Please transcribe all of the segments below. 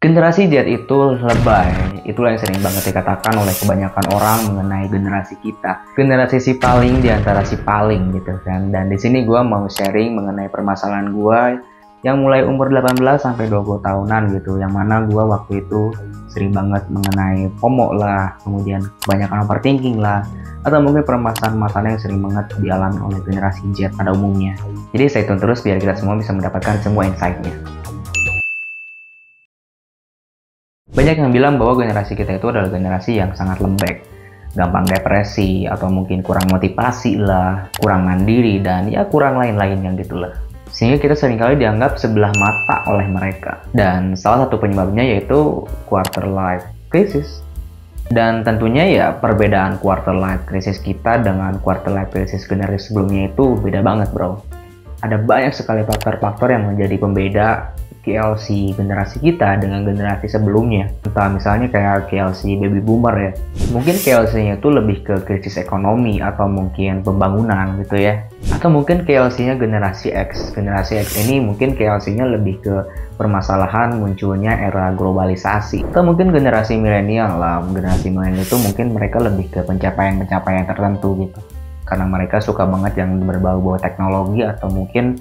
Generasi Z itu lebay, itulah yang sering banget dikatakan oleh kebanyakan orang mengenai generasi kita. Generasi si paling di antara si paling gitu kan. Dan di sini gue mau sharing mengenai permasalahan gue yang mulai umur 18 sampai 20 tahunan gitu. Yang mana gue waktu itu sering banget mengenai FOMO lah, kemudian kebanyakan overthinking lah, atau mungkin permasalahan-masalah yang sering banget dialami oleh generasi Z pada umumnya. Jadi stay tune terus biar kita semua bisa mendapatkan semua insight-nya. Banyak yang bilang bahwa generasi kita itu adalah generasi yang sangat lembek, gampang depresi, atau mungkin kurang motivasi lah, kurang mandiri, dan ya kurang lain-lainnya gitu lah. Sehingga kita seringkali dianggap sebelah mata oleh mereka. Dan salah satu penyebabnya yaitu quarter life crisis. Dan tentunya ya perbedaan quarter life crisis kita dengan quarter life crisis generasi sebelumnya itu beda banget bro. Ada banyak sekali faktor-faktor yang menjadi pembeda KLC generasi kita dengan generasi sebelumnya. Entah misalnya kayak KLC baby boomer ya. Mungkin KLC-nya itu lebih ke krisis ekonomi atau mungkin pembangunan gitu ya. Atau mungkin KLC-nya generasi X. Generasi X ini mungkin KLC-nya lebih ke permasalahan munculnya era globalisasi. Atau mungkin generasi milenial lah. Generasi milenial itu mungkin mereka lebih ke pencapaian-pencapaian tertentu gitu. Karena mereka suka banget yang berbau-bau teknologi atau mungkin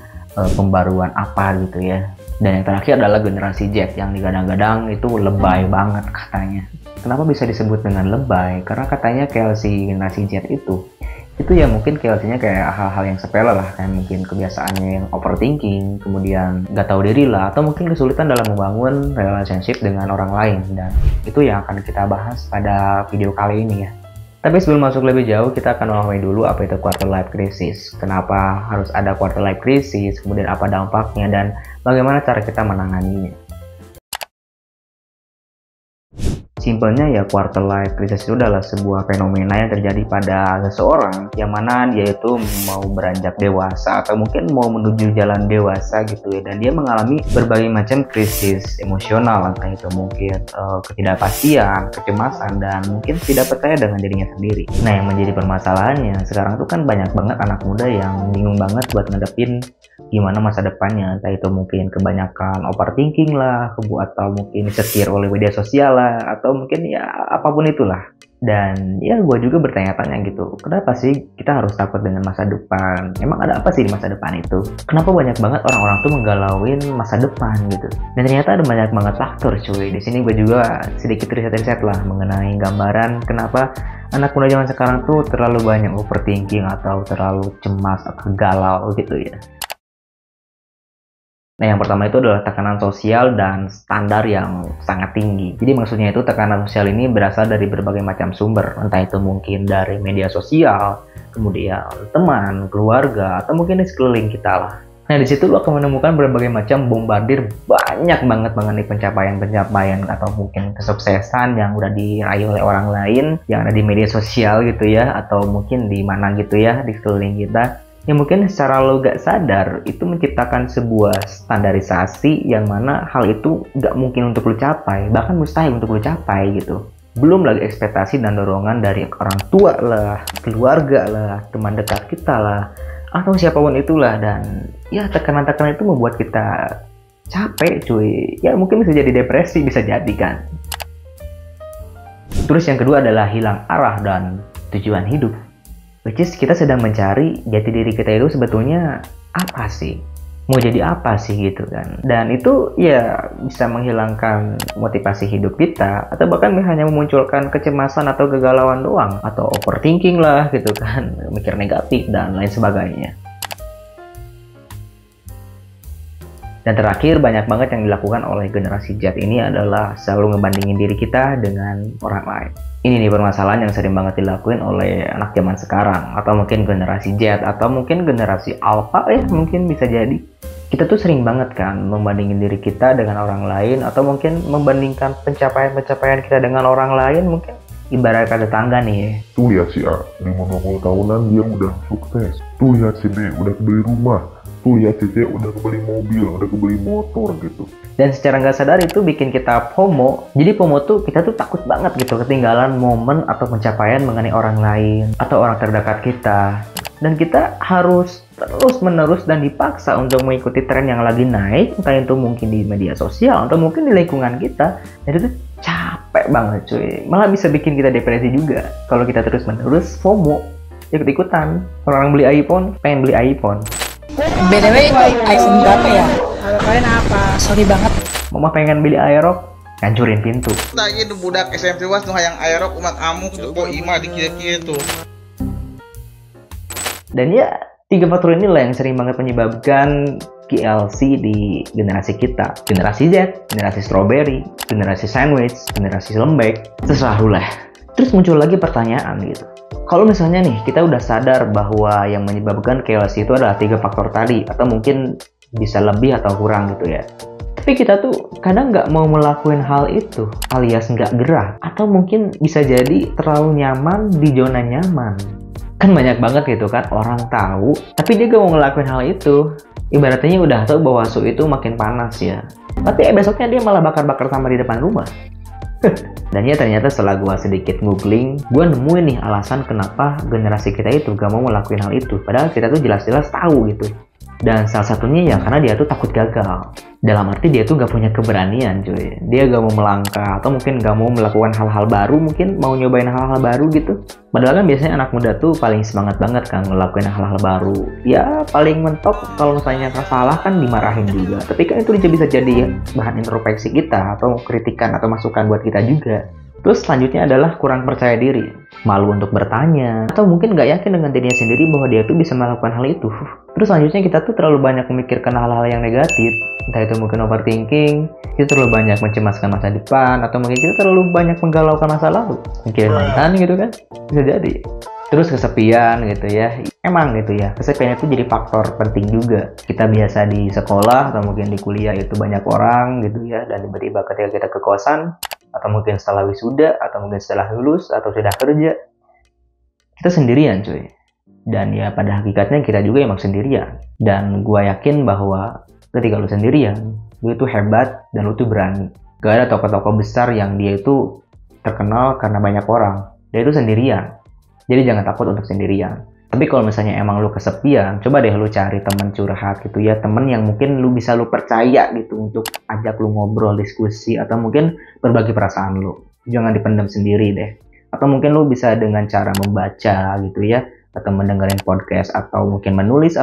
pembaruan apa gitu ya. Dan yang terakhir adalah generasi Z yang digadang-gadang itu lebay banget katanya. Kenapa bisa disebut dengan lebay? Karena katanya KLC generasi Z itu ya mungkin KLC-nya kayak hal-hal yang sepele lah, kayak mungkin kebiasaannya yang overthinking, kemudian nggak tahu diri lah, atau mungkin kesulitan dalam membangun relationship dengan orang lain. Dan itu yang akan kita bahas pada video kali ini ya. Tapi sebelum masuk lebih jauh, kita akan memahami dulu apa itu quarter life crisis. Kenapa harus ada quarter life crisis, kemudian apa dampaknya, dan bagaimana cara kita menanganinya. Simpelnya ya quarter life crisis itu adalah sebuah fenomena yang terjadi pada seseorang yang mana dia itu mau beranjak dewasa atau mungkin mau menuju jalan dewasa gitu ya, dan dia mengalami berbagai macam krisis emosional, entah itu mungkin ketidakpastian, kecemasan, dan mungkin tidak percaya dengan dirinya sendiri. Nah, yang menjadi permasalahannya sekarang tuh kan banyak banget anak muda yang bingung banget buat ngadepin gimana masa depannya, entah itu mungkin kebanyakan overthinking lah, atau mungkin insecure oleh media sosial lah, atau mungkin ya apapun itulah. Dan ya gue juga bertanya-tanya gitu, kenapa sih kita harus takut dengan masa depan? Emang ada apa sih di masa depan itu? Kenapa banyak banget orang-orang tuh menggalauin masa depan gitu? Dan ternyata ada banyak banget faktor cuy. Di sini gue juga sedikit riset-riset lah mengenai gambaran kenapa anak muda zaman sekarang tuh terlalu banyak overthinking atau terlalu cemas atau galau gitu ya. Nah, yang pertama itu adalah tekanan sosial dan standar yang sangat tinggi. Jadi maksudnya itu tekanan sosial ini berasal dari berbagai macam sumber. Entah itu mungkin dari media sosial, kemudian teman, keluarga, atau mungkin di sekeliling kita lah. Nah, di situ lo akan menemukan berbagai macam bombardir banyak banget mengenai pencapaian-pencapaian atau mungkin kesuksesan yang udah diraih oleh orang lain yang ada di media sosial gitu ya, atau mungkin di mana gitu ya di sekeliling kita. Yang mungkin secara lo gak sadar itu menciptakan sebuah standarisasi yang mana hal itu gak mungkin untuk lo capai, bahkan mustahil untuk lo capai gitu. Belum lagi ekspektasi dan dorongan dari orang tua lah, keluarga lah, teman dekat kita lah, atau siapapun itulah. Dan ya tekanan-tekanan itu membuat kita capek cuy. Ya mungkin bisa jadi depresi, bisa jadi kan. Terus yang kedua adalah hilang arah dan tujuan hidup. Which is kita sedang mencari jati diri kita itu sebetulnya apa sih? Mau jadi apa sih gitu kan? Dan itu ya bisa menghilangkan motivasi hidup kita, atau bahkan hanya memunculkan kecemasan atau kegalauan doang, atau overthinking lah gitu kan, mikir negatif dan lain sebagainya. Dan terakhir, banyak banget yang dilakukan oleh generasi Z ini adalah selalu ngebandingin diri kita dengan orang lain. Ini nih permasalahan yang sering banget dilakuin oleh anak zaman sekarang, atau mungkin generasi Z, atau mungkin generasi Alpha ya, mungkin bisa jadi. Kita tuh sering banget kan membandingin diri kita dengan orang lain, atau mungkin membandingkan pencapaian-pencapaian kita dengan orang lain, mungkin ibarat tetangga nih ya. Tuh lihat si A, 50 tahunan dia udah sukses. Tuh lihat si B, udah kebeli rumah. Tuh lihat si C, udah kebeli mobil, udah kebeli motor gitu. Dan secara nggak sadar itu bikin kita FOMO. Jadi FOMO tuh kita tuh takut banget gitu ketinggalan momen atau pencapaian mengenai orang lain atau orang terdekat kita. Dan kita harus terus menerus dan dipaksa untuk mengikuti tren yang lagi naik, entah itu mungkin di media sosial atau mungkin di lingkungan kita, dan itu capek banget cuy, malah bisa bikin kita depresi juga kalau kita terus menerus FOMO, ikut-ikutan. Orang beli iPhone pengen beli iPhone. BTW itu iPhone berapa ya? Kalian apa? Sorry banget. Mama pengen beli Aerox, hancurin pintu. Tadi tuh budak SMP was nu hayang Aerox umat amuk tuh kok ima di kieu tuh. Dan ya, 3 faktor inilah yang sering banget menyebabkan KLC di generasi kita. Generasi Z, generasi strawberry, generasi sandwich, generasi lembek, terserah lu lah. Terus muncul lagi pertanyaan gitu. Kalau misalnya nih, kita udah sadar bahwa yang menyebabkan KLC itu adalah 3 faktor tadi, atau mungkin bisa lebih atau kurang gitu ya. Tapi kita tuh kadang nggak mau melakukan hal itu, alias nggak gerah. Atau mungkin bisa jadi terlalu nyaman di zona nyaman. Kan banyak banget gitu kan orang tahu tapi dia gak mau ngelakuin hal itu. Ibaratnya udah tahu bahwa suhu itu makin panas ya, tapi besoknya dia malah bakar-bakar sampah di depan rumah. Dan ya ternyata setelah gue sedikit googling, gue nemuin nih alasan kenapa generasi kita itu gak mau ngelakuin hal itu, padahal kita tuh jelas-jelas tahu gitu. Dan salah satunya ya karena dia tuh takut gagal. Dalam arti dia tuh gak punya keberanian cuy. Dia gak mau melangkah atau mungkin gak mau melakukan hal-hal baru, mungkin mau nyobain hal-hal baru gitu. Padahal kan biasanya anak muda tuh paling semangat banget kan ngelakuin hal-hal baru. Ya paling mentok kalau misalnya salah kan dimarahin juga. Tapi kan itu bisa jadi bahan introspeksi kita atau kritikan atau masukan buat kita juga. Terus selanjutnya adalah kurang percaya diri, malu untuk bertanya, atau mungkin nggak yakin dengan dirinya sendiri bahwa dia tuh bisa melakukan hal itu. Terus selanjutnya kita tuh terlalu banyak memikirkan hal-hal yang negatif, entah itu mungkin overthinking, kita terlalu banyak mencemaskan masa depan, atau mungkin kita terlalu banyak menggalaukan masa lalu, mikirin mantan gitu kan, bisa jadi. Terus kesepian gitu ya, emang gitu ya, kesepian itu jadi faktor penting juga. Kita biasa di sekolah atau mungkin di kuliah itu banyak orang gitu ya, dan tiba-tiba ketika kita ke kosan, atau mungkin setelah wisuda, atau mungkin setelah lulus, atau sudah kerja, kita sendirian cuy. Dan ya pada hakikatnya kita juga emang sendirian. Dan gue yakin bahwa ketika lu sendirian, lu itu hebat dan lu tuh berani. Gak ada tokoh-tokoh besar yang dia itu terkenal karena banyak orang. Dia itu sendirian. Jadi jangan takut untuk sendirian. Tapi kalau misalnya emang lu kesepian, coba deh lu cari teman curhat gitu ya, teman yang mungkin lu bisa lu percaya gitu untuk ajak lu ngobrol, diskusi, atau mungkin berbagi perasaan lu. Jangan dipendam sendiri deh. Atau mungkin lu bisa dengan cara membaca gitu ya, atau mendengarin podcast, atau mungkin menulis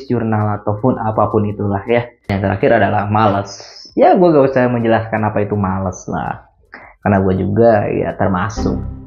jurnal, ataupun apapun itulah ya. Yang terakhir adalah malas. Ya gue gak usah menjelaskan apa itu malas lah, karena gue juga ya termasuk.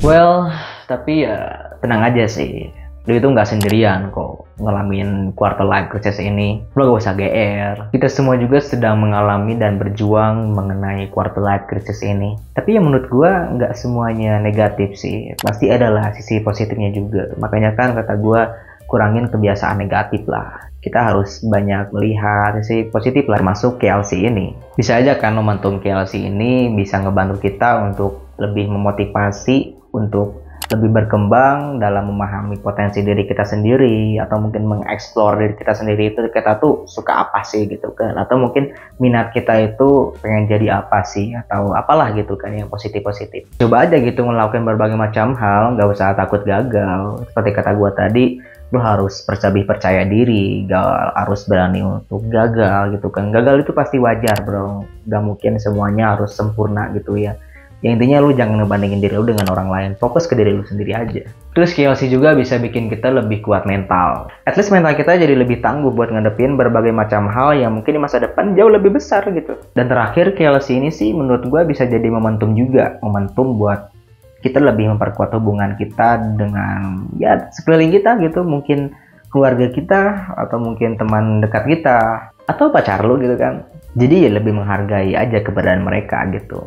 Well, tapi ya tenang aja sih, lu itu nggak sendirian kok ngalamin quarter life crisis ini. Lu gak usah GR, kita semua juga sedang mengalami dan berjuang mengenai quarter life crisis ini. Tapi ya menurut gua nggak semuanya negatif sih, pasti adalah sisi positifnya juga. Makanya kan kata gua, kurangin kebiasaan negatif lah. Kita harus banyak melihat sisi positif lah, termasuk KLC ini. Bisa aja kan momentum KLC ini bisa ngebantu kita untuk lebih memotivasi, untuk lebih berkembang dalam memahami potensi diri kita sendiri, atau mungkin mengeksplor diri kita sendiri, itu kita tuh suka apa sih gitu kan, atau mungkin minat kita itu pengen jadi apa sih, atau apalah gitu kan yang positif-positif. Coba aja gitu ngelakuin berbagai macam hal, gak usah takut gagal. Seperti kata gue tadi, lu harus percaya diri, gak harus berani untuk gagal gitu kan. Gagal itu pasti wajar bro, gak mungkin semuanya harus sempurna gitu ya. Yang intinya lu jangan ngebandingin diri lu dengan orang lain, fokus ke diri lu sendiri aja. Terus KLC juga bisa bikin kita lebih kuat mental. At least mental kita jadi lebih tangguh buat ngadepin berbagai macam hal yang mungkin di masa depan jauh lebih besar gitu. Dan terakhir, KLC ini sih menurut gua bisa jadi momentum juga, momentum buat kita lebih memperkuat hubungan kita dengan ya sekeliling kita gitu, mungkin keluarga kita, atau mungkin teman dekat kita, atau pacar lu gitu kan. Jadi ya lebih menghargai aja keberadaan mereka gitu.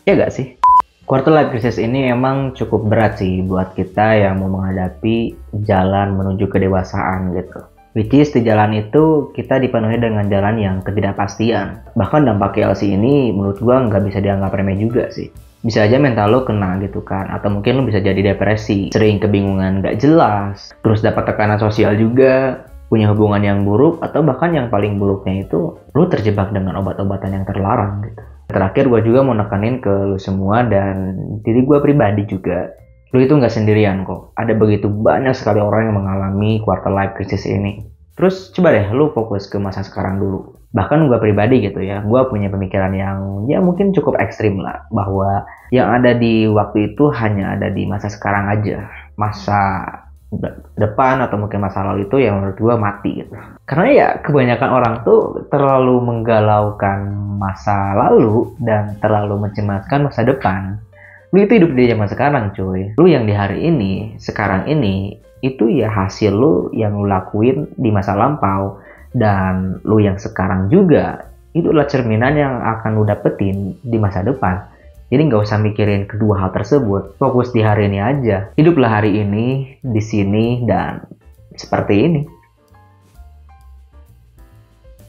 Ya gak sih? Quarter life crisis ini emang cukup berat sih buat kita yang mau menghadapi jalan menuju kedewasaan gitu. Which is di jalan itu kita dipenuhi dengan jalan yang ketidakpastian. Bahkan dampak KLC ini menurut gua nggak bisa dianggap remeh juga sih. Bisa aja mental lo kena gitu kan, atau mungkin lo bisa jadi depresi, sering kebingungan gak jelas, terus dapat tekanan sosial juga, punya hubungan yang buruk, atau bahkan yang paling buruknya itu lo terjebak dengan obat-obatan yang terlarang gitu. Terakhir gue juga mau nekanin ke lo semua dan diri gue pribadi juga, Lu itu nggak sendirian kok. Ada begitu banyak sekali orang yang mengalami quarter life crisis ini. Terus coba deh lu fokus ke masa sekarang dulu. Bahkan gue pribadi gitu ya, gue punya pemikiran yang ya mungkin cukup ekstrim lah. Bahwa yang ada di waktu itu hanya ada di masa sekarang aja. Masa depan atau mungkin masa lalu itu yang menurut gue mati gitu. Karena ya kebanyakan orang tuh terlalu menggalaukan masa lalu dan terlalu mencemaskan masa depan. Lu itu hidup di zaman sekarang cuy. Lu yang di hari ini, sekarang ini, itu ya hasil lu yang lu lakuin di masa lampau. Dan lu yang sekarang juga, itu adalah cerminan yang akan lu dapetin di masa depan. Jadi nggak usah mikirin kedua hal tersebut. Fokus di hari ini aja. Hiduplah hari ini, di sini, dan seperti ini.